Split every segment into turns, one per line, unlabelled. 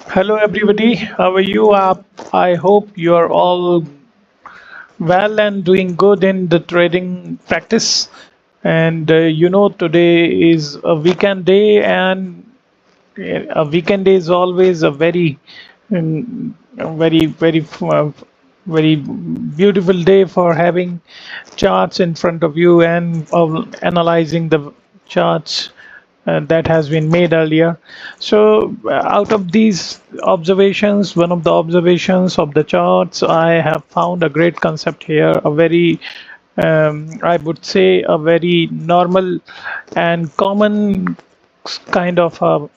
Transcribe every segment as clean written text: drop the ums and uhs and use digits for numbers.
Hello, everybody. How are you? I hope you are all well and doing good in the trading practice. And today is a weekend day, and a weekend day is always a very beautiful day for having charts in front of you and of analyzing the charts that has been made earlier. So, out of these observations, one of the observations of the charts, I have found a great concept here, a very I would say a very normal and common kind of a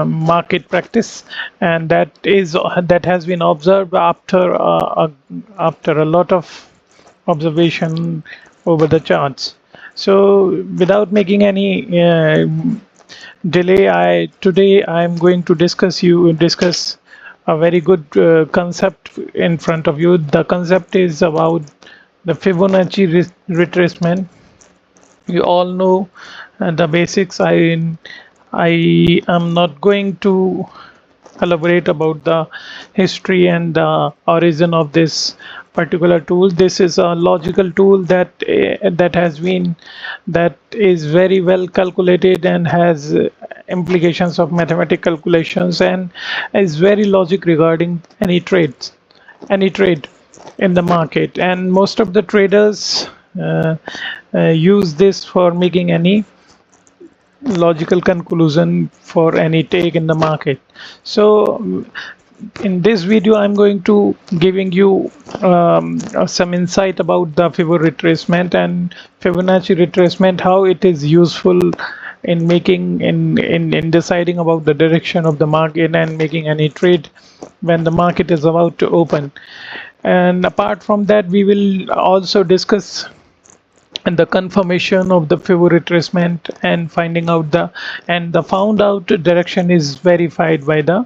market practice, and that has been observed after a lot of observation over the charts. So without making any delay, today I'm going to discuss a very good concept in front of you. The concept is about the Fibonacci retracement. You all know the basics. I am not going to elaborate about the history and the origin of this particular tool. This is a logical tool that is very well calculated and has implications of mathematical calculations and is very logic regarding any trade in the market, and most of the traders use this for making any logical conclusion for any take in the market. So in this video I'm going to giving you some insight about the Fibonacci retracement, how it is useful in making in deciding about the direction of the market and making any trade when the market is about to open. And apart from that, we will also discuss and the confirmation of the Fibo retracement and finding out the found out direction is verified by the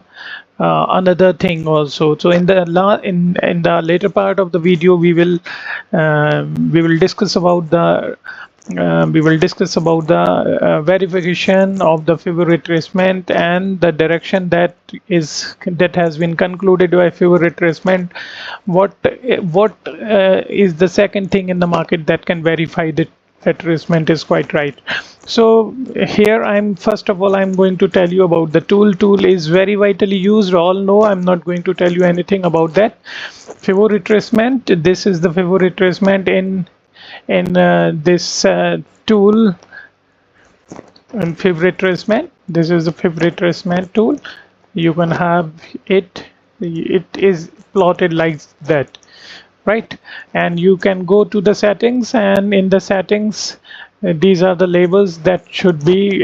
another thing also. So in the later part of the video, we will discuss about the verification of the Fibo retracement and the direction that has been concluded by Fibo retracement. What is the second thing in the market that can verify that retracement is quite right? So here first of all I'm going to tell you about the tool. Tool is very vitally used. All know I'm not going to tell you anything about that. Fibo retracement. This is the Fibo retracement in this tool and Fib retracement. This is the Fib retracement tool. You can have it is plotted like that, right? And you can go to the settings, and in the settings these are the labels that should be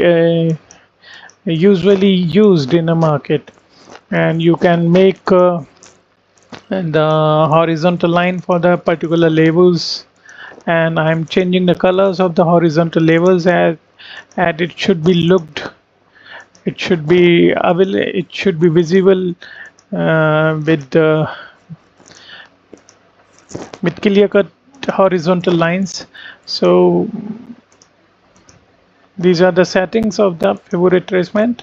usually used in a market, and you can make the horizontal line for the particular labels, and I'm changing the colors of the horizontal labels as it should be looked, it should be available, it should be visible with clear cut horizontal lines. So these are the settings of the Fibo retracement.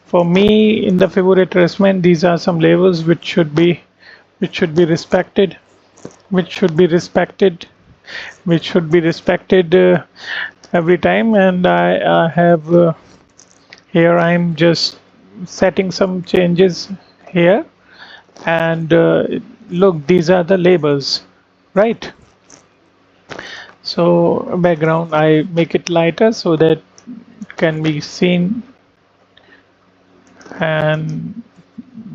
For me, in the Fibo retracement, these are some labels which should be respected, every time. And I have here I'm just setting some changes here, and look, these are the labels, right? So background I make it lighter so that it can be seen, and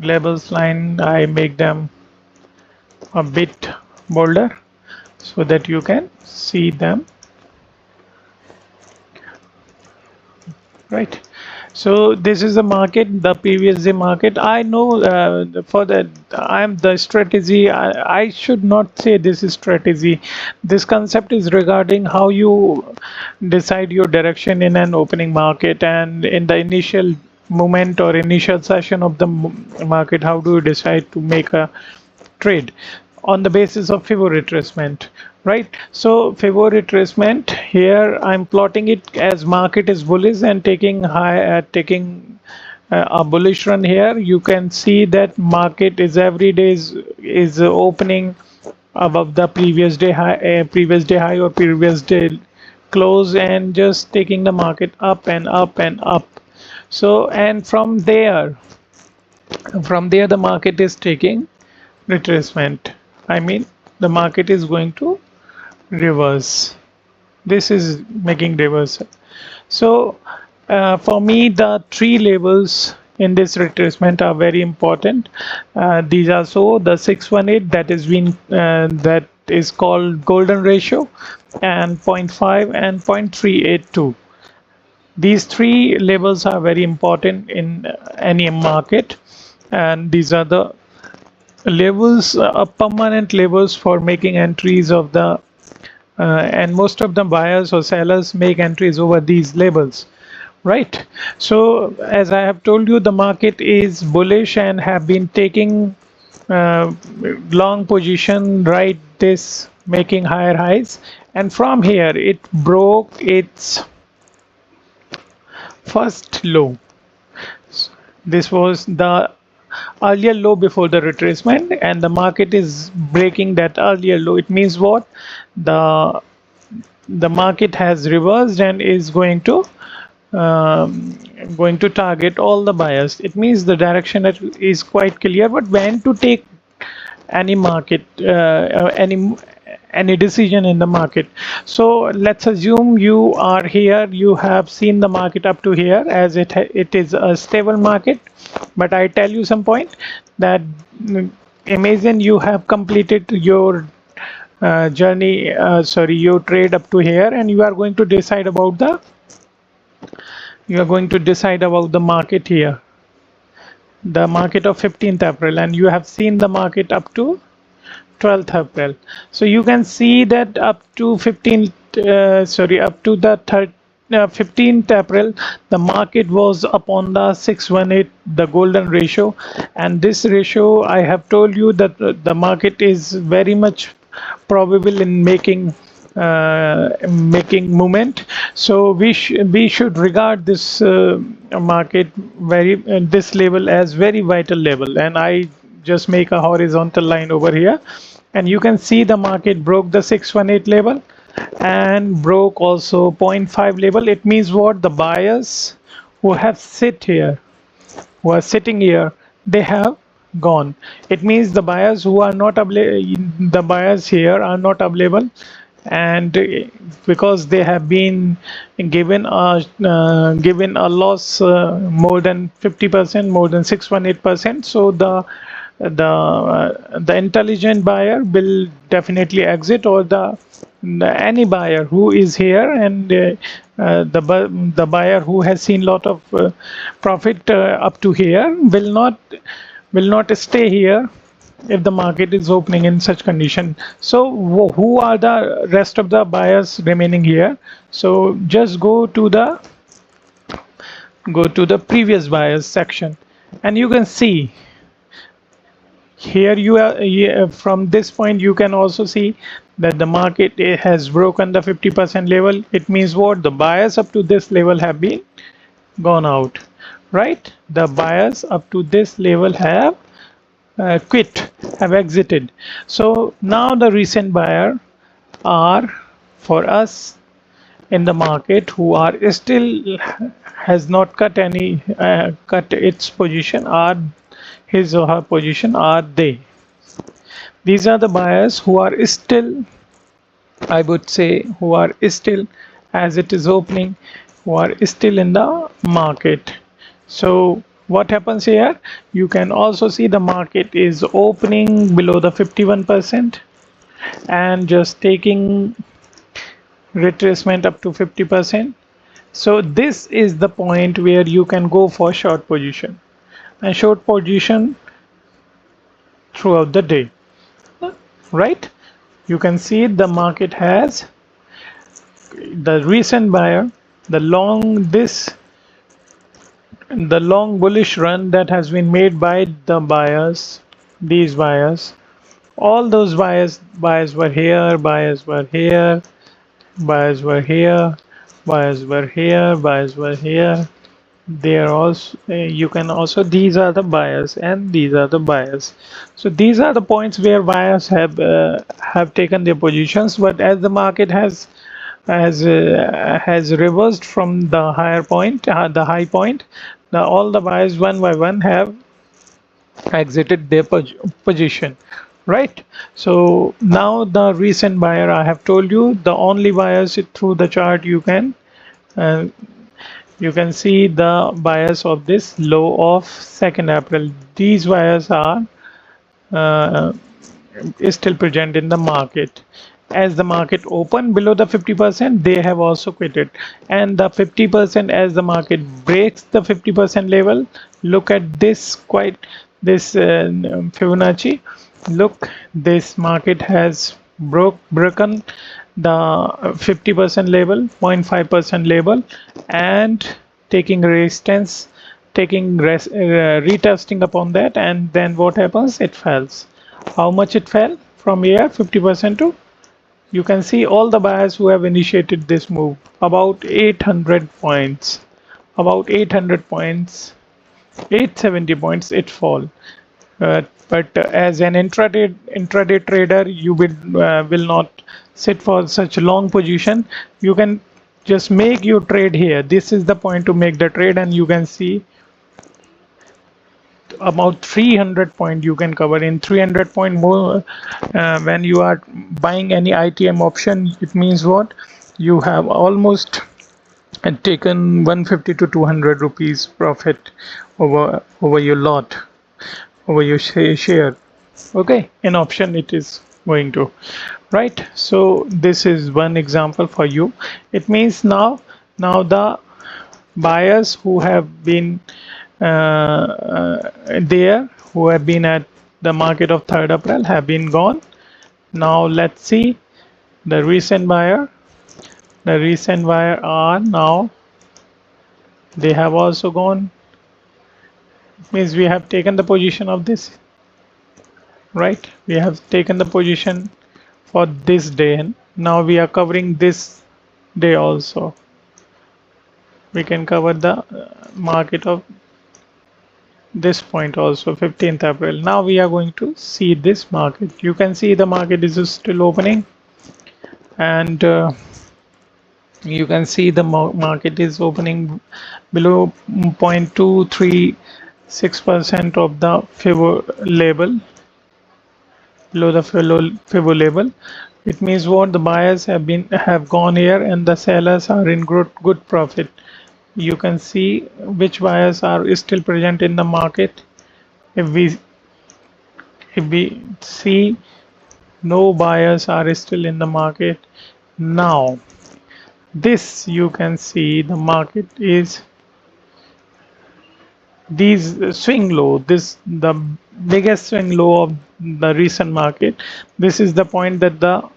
labels line I make them a bit bolder so that you can see them, right? So this is the market, the previous day market. I know for that I'm the strategy. I should not say this is strategy. This concept is regarding how you decide your direction in an opening market, and in the initial moment or initial session of the market, how do you decide to make a trade on the basis of Fibo retracement, right? So Fibo retracement, here I'm plotting it as market is bullish and taking a bullish run here. You can see that market is every day is opening above the previous day high or previous day close, and just taking the market up and up and up. So, and from there the market is taking retracement. I mean, the market is going to reverse. This is making reversal. So for me, the three levels in this retracement are very important. These are so the 618 that is called golden ratio, and zero point 0.5 and 0.382. These three levels are very important in any market, and these are the levels, permanent levels for making entries of the and most of the buyers or sellers make entries over these levels, right? So as I have told you, the market is bullish and have been taking long position, right, this making higher highs, and from here it broke its first low. This was the earlier low before the retracement, and the market is breaking that earlier low. It means what? The market has reversed and is going to target all the buyers. It means the direction is quite clear. But when to take any market, any decision in the market? So let's assume you are here, you have seen the market up to here, as it is a stable market. But I tell you some point that imagine you have completed your journey, sorry, your trade up to here, and you are going to decide about the market here, the market of 15th April, and you have seen the market up to 12th April. So you can see that up to 15th, up to the 15th April, the market was upon the 618, the golden ratio, and this ratio, I have told you that the market is very much probable in making movement. So we should regard this market this level as very vital level, and I just make a horizontal line over here, and you can see the market broke the 618 level and broke also 0.5 level. It means what? The buyers who are sitting here, they have gone. It means the buyers who are not the buyers here are not available, and because they have been given a loss more than 50%, more than 618%. So the intelligent buyer will definitely exit, or any buyer who is here, and the buyer who has seen lot of profit up to here will not stay here if the market is opening in such condition. So who are the rest of the buyers remaining here? So just go to the previous buyers section, and you can see here from this point you can also see that the market has broken the 50% level. It means what? The buyers up to this level have been gone out, right? The buyers up to this level have have exited. So now the recent buyer are for us in the market who are still has not cut its position, are his or her position, are they? These are the buyers who are still, I would say, who are still, as it is opening, who are still in the market. So what happens here? You can also see the market is opening below the 51% and just taking retracement up to 50%. So this is the point where you can go for short position, and short position throughout the day, right? You can see the market has the recent buyer, the long bullish run that has been made by the buyers, these buyers, all those buyers were here, buyers were here, buyers were here, buyers were here, buyers were here, They are also you can also, these are the buyers and these are the buyers. So these are the points where buyers have taken their positions, but as the market has reversed from the higher point, the high point, all the buyers one by one have exited their position, right? So now the recent buyer, I have told you, the only buyers through the chart uh, you can see the buyers of this low of 2nd April. These buyers are uh, is still present in the market. As the market opened below the 50%, they have also quitted. And the 50%, as the market breaks the 50% level, look at this this Fibonacci. Look, this market has broken the 50% level, 0.5% level, and taking resistance, retesting upon that, and then what happens? It falls. How much it fell from here? 50% to, you can see all the buyers who have initiated this move, about 800 points, about 800 points, 870 points it fall. But as an intraday trader, you will not sit for such a long position. You can just make your trade here. This is the point to make the trade, and you can see about 300 point you can cover in 300 point more. When you are buying any ITM option, it means what? You have almost taken 150 to 200 rupees profit over your lot, over your share. Okay, in option it is going to, right? So this is one example for you. It means now the buyers who have been there, who have been at the market of 3rd April, have been gone. Now let's see the recent buyer. The recent buyer are now, they have also gone. It means we have taken the position of this, right? We have taken the position for this day, and now we are covering this day also. We can cover the market of this point also, 15th April. Now we are going to see this market. You can see the market is still opening, and you can see the market is opening below 0.236% of the Fibo label, below the Fibo label. It means what? The buyers have gone here, and the sellers are in good profit. You can see which buyers are still present in the market. If we see, no buyers are still in the market now. This, you can see the market is these swing low, this the biggest swing low of the recent market. This is the point that the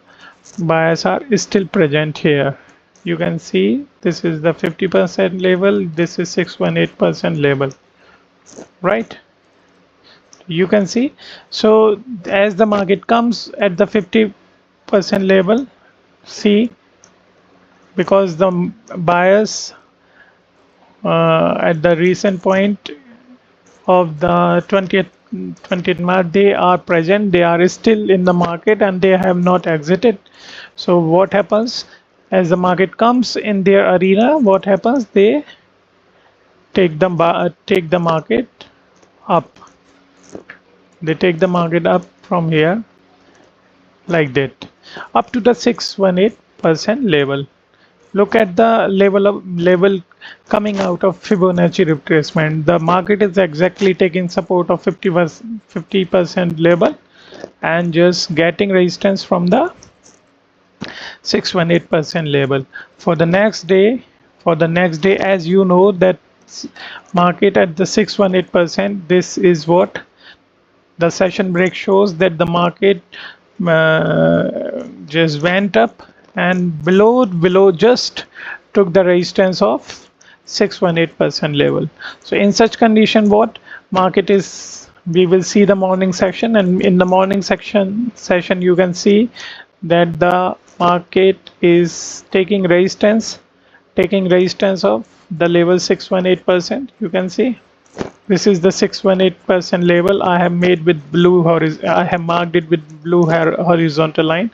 buyers are still present here. You can see this is the 50% level, this is 618% level, right? You can see. So as the market comes at the 50% level, see, because the buyers at the recent point of the 20th March, they are present, they are still in the market, and they have not exited. So what happens as the market comes in their arena? What happens? They take the market up. They take the market up from here, like that, up to the 618% level. Look at the level coming out of Fibonacci retracement. The market is exactly taking support of 50% level and just getting resistance from the 618% level. For the next day, as you know that market at the 618%, this is what the session break shows, that the market just went up and below just took the resistance of 618% level. So in such condition, what market is, we will see the morning section, and in the morning session you can see that the market is taking resistance taking resistance of the level 618%. You can see this is the 618% level. I have made with blue horizontal. I have marked it with blue horizontal line,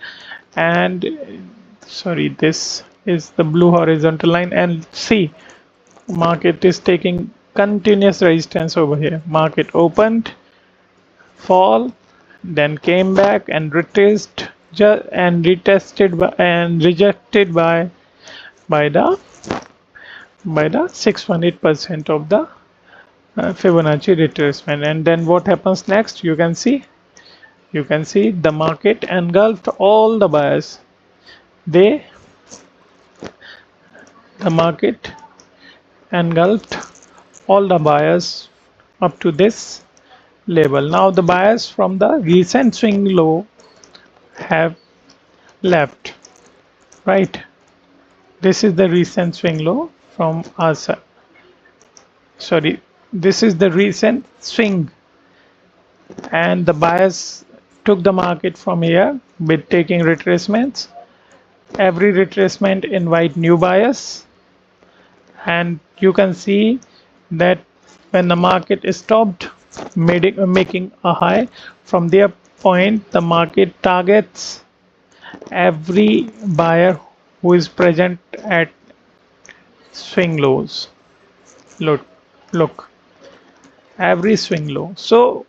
and sorry, this is the blue horizontal line. And see, market is taking continuous resistance over here. Market opened, fall, then came back and retraced and retested and rejected by the 618% of the Fibonacci retracement. And then what happens next? You can see the market engulfed all the buyers. The market engulfed all the buyers up to this level. Now the buyers from the recent swing low have left, right? This is the recent swing low from us. Sorry, this is the recent swing, and the buyers took the market from here with taking retracements. Every retracement invite new buyers, and you can see that when the market stopped making a high, from their point the market targets every buyer who is present at swing lows. Look, every swing low. So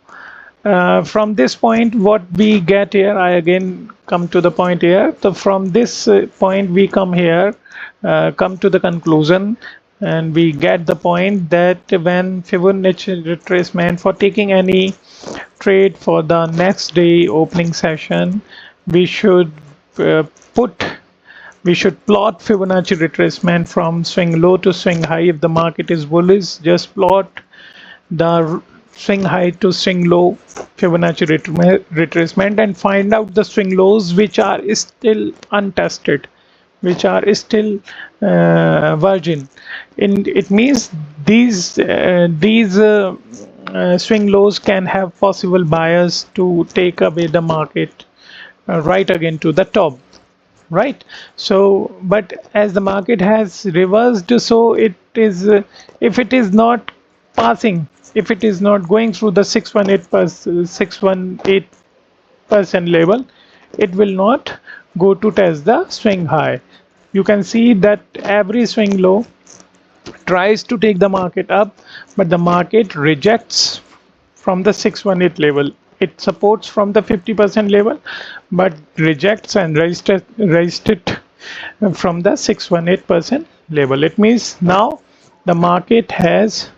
from this point, what we get here, I again come to the point here. So from this point we come here, come to the conclusion, and we get the point that when Fibonacci retracement, for taking any trade for the next day opening session, we should plot Fibonacci retracement from swing low to swing high. If the market is bullish, just plot the swing high to swing low Fibonacci retracement and find out the swing lows which are still untested, which are still virgin. It means these swing lows can have possible buyers to take away the market right again to the top, right? So but as the market has reversed, so it is if it is not passing, if it is not going through the 618% level, it will not go to test the swing high. You can see that every swing low tries to take the market up, but the market rejects from the 618 level. It supports from the 50% level, but rejects and raised it from the 618% level. It means now the market has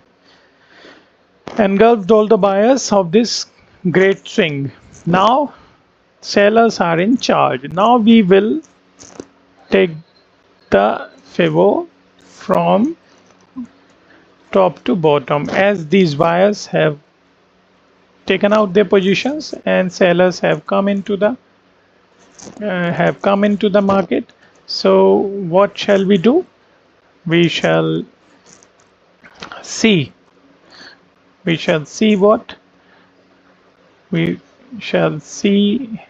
engulfed all the buyers of this great swing. Now sellers are in charge. Now we will take the Fibo from top to bottom, as these buyers have taken out their positions and sellers have come into the market. So what shall we do? We shall see what we shall see,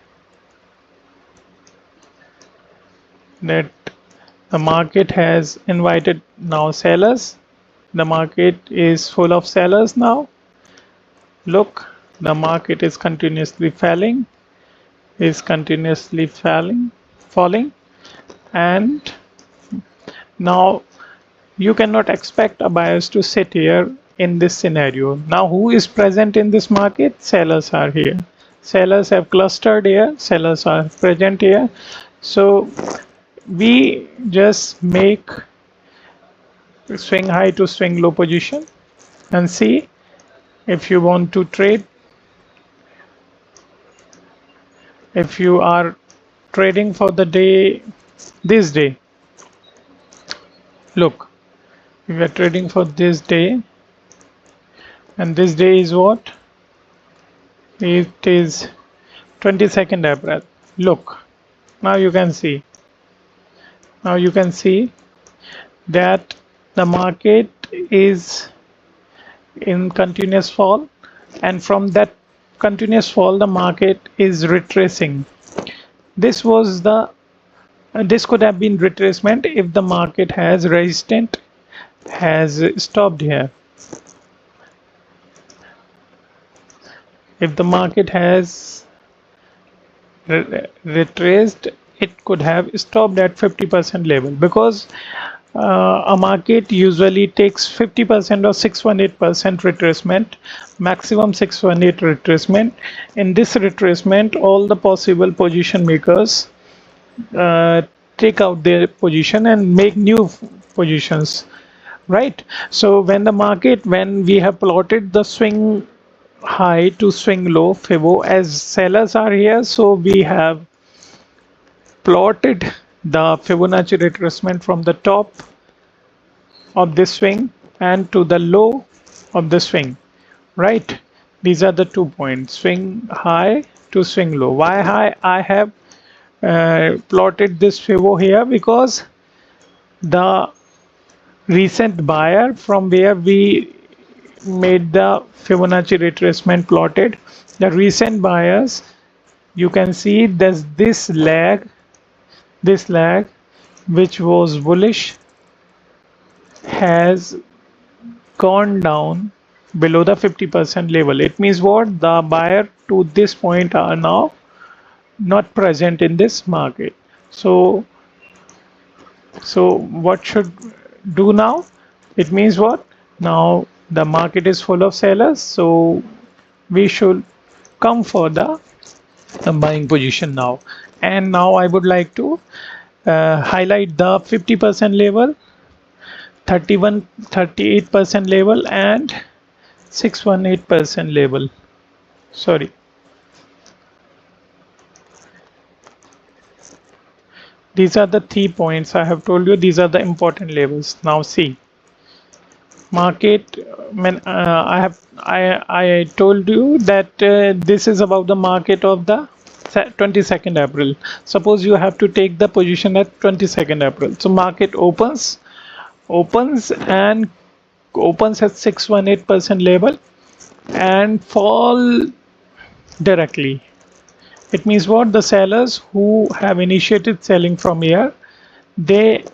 that the market has invited now sellers. The market is full of sellers now. Look, the market is continuously falling, falling, and now you cannot expect a buyers to sit here in this scenario. Now who is present in this market? Sellers are here. Sellers have clustered here, sellers are present here. So we just make swing high to swing low position and see if you want to trade. If you are trading for the day, this day, look, we are trading for this day, and this day is what? It is 22nd April. Look, now you can see that the market is in continuous fall, and from that continuous fall the market is retracing. This was the This could have been retracement if the market has resistant has stopped here. If the market has retraced, it could have stopped at 50% level, because a market usually takes 50% or 618% retracement, maximum 618 retracement. In this retracement, all the possible position makers uh, take out their position and make new positions, right? So when we have plotted the swing high to swing low Fibo, as sellers are here, so we have plotted the Fibonacci retracement from the top of this swing and to the low of the swing, right? These are the 2 points, swing high to swing low. Why high? I have plotted this Fibo here because the recent buyer from where we made the Fibonacci retracement plotted, the recent buyers, you can see there's this lag which was bullish has gone down below the 50% level. It means what? The buyer to this point are now not present in this market. So what should do now? It means what? Now the market is full of sellers, so we should come for the buying position now. And now I would like to highlight the 50% level, 38% level, and 618% level. Sorry. These are the 3 points I have told you. These are the important levels. Now see, market. When I told you that this is about the market of the 22nd April. Suppose you have to take the position at 22nd April. So market opens and opens at 618% level and fall directly. It means what? The sellers who have initiated selling from here, they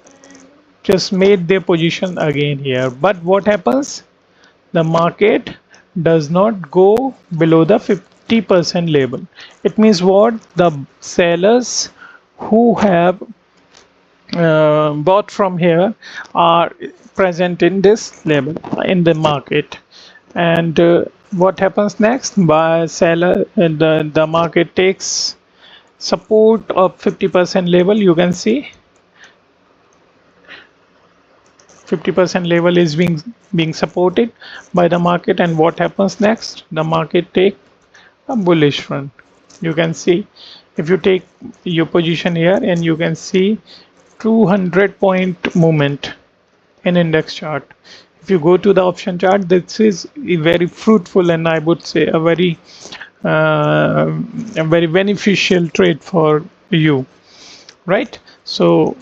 just made their position again here. But what happens? The market does not go below the 50% level. It means what? The sellers who have bought from here are present in this level in the market. And what happens next? By seller, the market takes support of 50% level. You can see 50% level is being supported by the market. And what happens next? The market take a bullish run. You can see, if you take your position here, and you can see 200-point movement in index chart. If you go to the option chart, this is a very fruitful, and I would say a very beneficial trade for you, right? So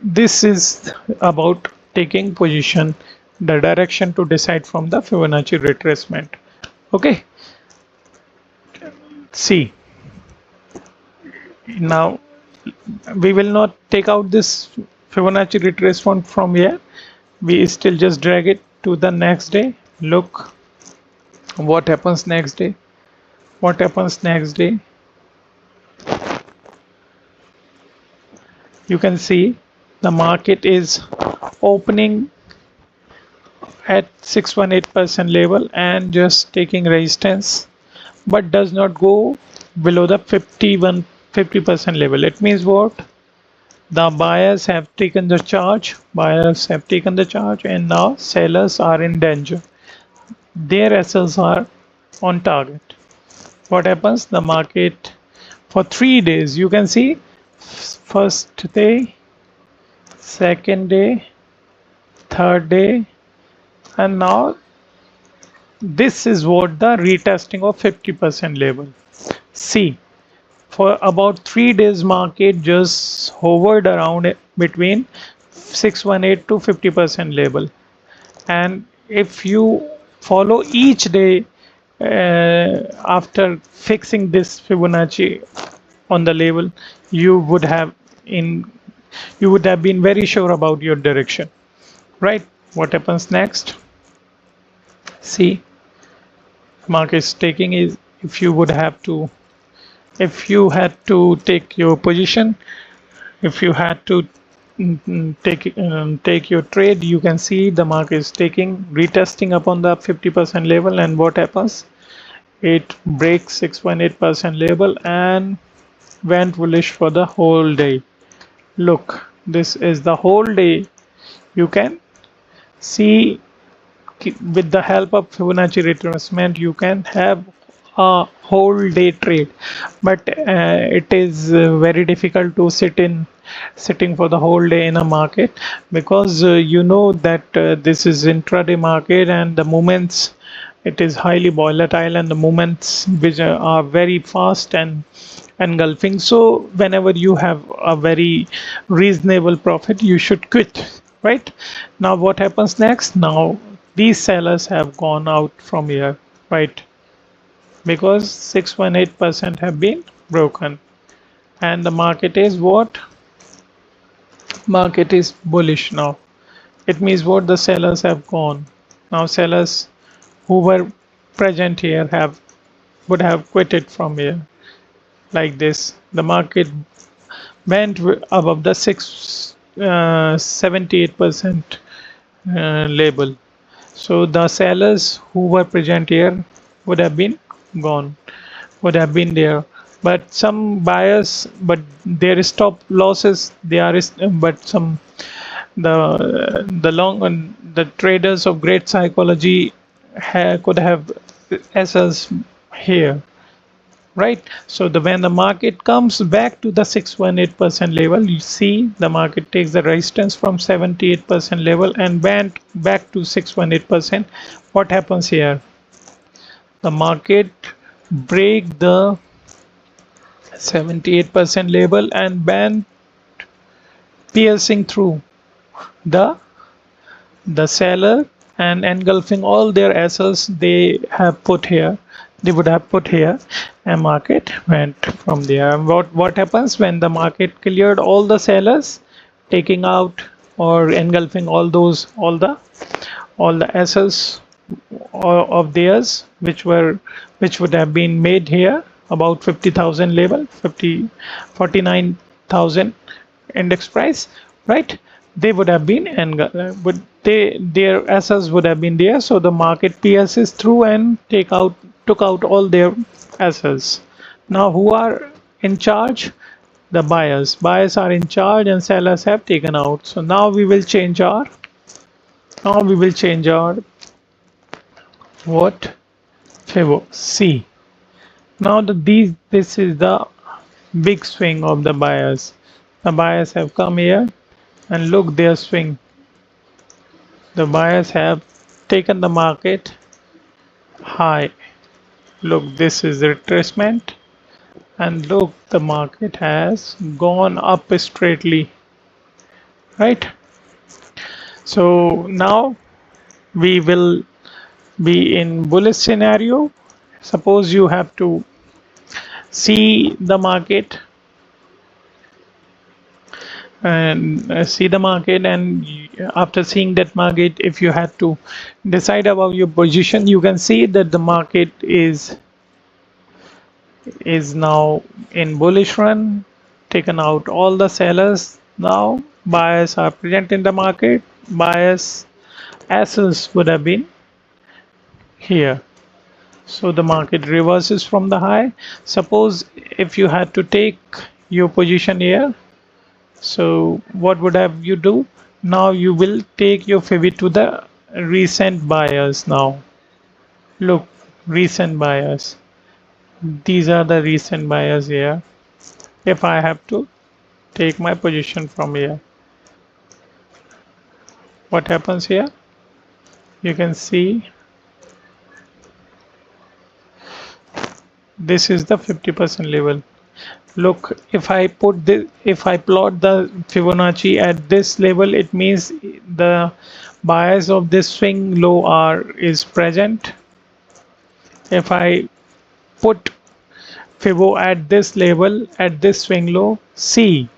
this is about taking position, the direction to decide from the Fibonacci retracement. Okay, see, now we will not take out this Fibonacci retracement from here. We still just drag it to the next day. Look what happens next day. What happens next day? You can see the market is opening at 618% level and just taking resistance, but does not go below the 50% level. It means what? The buyers have taken the charge, and now sellers are in danger. Their assets are on target. What happens? The market for 3 days, you can see, first day, second day, third day, and now this is what the retesting of 50% level. See, for about 3 days market just hovered around between 618 to 50% level. And if you follow each day after fixing this Fibonacci on the level, you would have you would have been very sure about your direction, right? What happens next? See, market is taking is if you had to take your position, if you had to take your trade, you can see the market is taking retesting upon the 50% level, and what happens? It breaks 6.8% level and went bullish for the whole day. Look, this is the whole day. You can see with the help of Fibonacci retracement you can have a whole day trade, but it is very difficult to sitting for the whole day in a market, because you know that this is intraday market and the movements, it is highly volatile and the movements which are very fast and engulfing. So whenever you have a very reasonable profit, you should quit, right? Now what happens next? Now these sellers have gone out from here, right? Because 6.8% have been broken, and the market is what? Market is bullish now. It means what? The sellers have gone. Now sellers who were present here would have quitted from here, like this. The market went above the 78% label. So the sellers who were present here would have been gone, would have been there. But some buyers, but their stop losses, they are, but some the long and the traders of great psychology could have SLs here, right? So when the market comes back to the 618% level, you see the market takes the resistance from 78% level and went back to 618%. What happens here? The market break the 78% level and went piercing through the seller and engulfing all their assets they have put here, they would have put here, and market went from there. What happens when the market cleared all the sellers, taking out or engulfing all the assets of theirs which would have been made here about 50,000 level, 49,000 index price, right? They would have been, and their assets would have been there, so the market pierces through and took out all their assets. Now who are in charge? The buyers are in charge and sellers have taken out. So now we will change our what? Fibo. See, now this is the big swing of the buyers. The buyers have come here and look their swing. The buyers have taken the market high. Look, this is retracement, and look, the market has gone up straightly, right? So now we will be in bullish scenario. Suppose you have to see the market and after seeing that market, if you had to decide about your position, you can see that the market is now in bullish run, taken out all the sellers. Now buyers are present in the market. Buyers assets would have been here, so the market reverses from the high. Suppose if you had to take your position here, so what would have you do? Now you will take your Fibo to the recent buyers. Now look, recent buyers, these are the recent buyers here. If I have to take my position from here, what happens here? You can see this is the 50% level. Look, if I plot the Fibonacci at this level, it means the buyers of this swing low is present. If I put Fibo at this level, at this swing low, see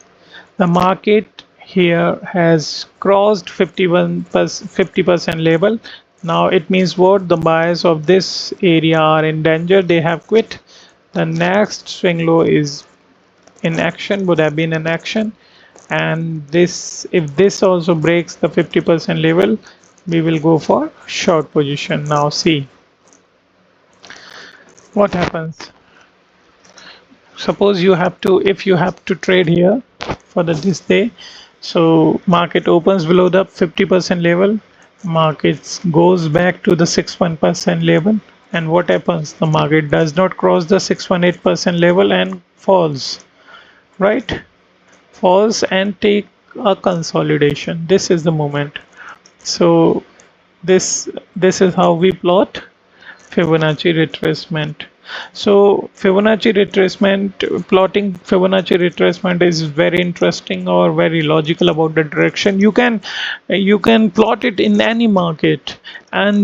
The market here has crossed 50% level. Now it means what? The buyers of this area are in danger. They have quit. The next swing low is in action, would have been in action, and this, if this also breaks the 50% level, we will go for short position. Now see what happens. Suppose you have to, if you have to trade here for this day, so market opens below the 50% level, markets goes back to the 61% level, and what happens? The market does not cross the 618% level and falls, right? Falls and take a consolidation. This is the moment. So this is how we plot Fibonacci retracement. So Fibonacci retracement, plotting Fibonacci retracement is very interesting or very logical about the direction. You can plot it in any market, and